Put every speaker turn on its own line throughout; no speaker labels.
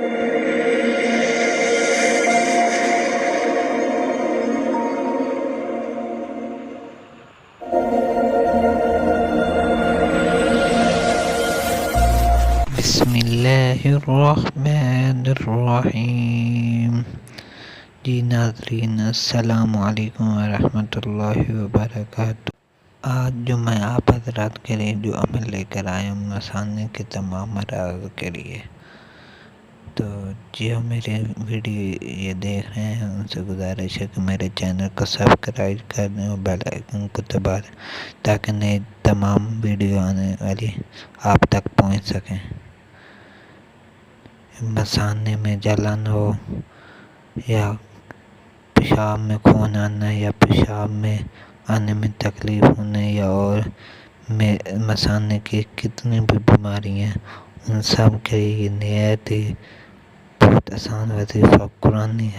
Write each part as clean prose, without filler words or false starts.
بسم اللہ الرحمن الرحیم۔ جی ناظرین، السلام علیکم ورحمۃ اللہ وبرکاتہ۔ آج جو میں آپ حضرات کے لیے جو عمل لے کر آیا ہوں مثانے کے تمام مراحل کے لیے، تو جو میرے ویڈیو یہ دیکھ رہے ہیں ان سے گزارش ہے کہ میرے چینل کو سبسکرائب کر دیں اور بیل آئیکن کو دبا دیں تاکہ نئے تمام ویڈیو آنے والی آپ تک پہنچ سکیں۔ مثانے میں جلن ہو یا پیشاب میں خون آنا یا پیشاب میں آنے میں تکلیف ہونے یا اور مثانے کی کتنی بھی بیماری ہیں، ان سب کے لیے نہایت ہی بہت آسان وظیفہ قرآنی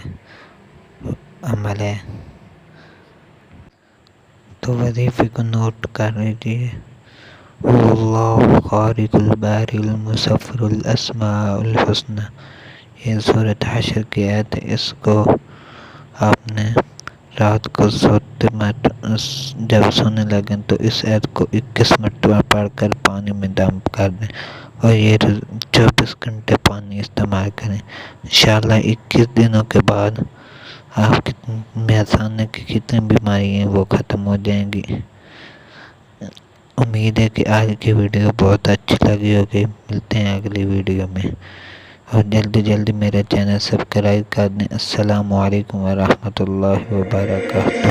عمل ہے۔ تو وظیفے کو نوٹ کر لیجیے۔ واللہ خالق الباری المصور الاسماء الحسنى، یہ سورۃ حشر کی آیت ہے۔ اس کو آپ نے رات کو سوتے جب سونے لگیں تو اس آیت کو 21 مرتبہ پڑھ کر پانی میں دم کر دیں اور یہ 24 گھنٹے پانی استعمال کریں۔ انشاءاللہ 21 دنوں کے بعد آپ کی مثانے کی کتنی بیماری ہیں وہ ختم ہو جائیں گی۔ امید ہے کہ آج کی ویڈیو بہت اچھی لگی ہوگی۔ ملتے ہیں اگلی ویڈیو میں، اور جلدی میرے چینل سبسکرائب کر دیں۔ السلام علیکم ورحمۃ اللہ وبرکاتہ۔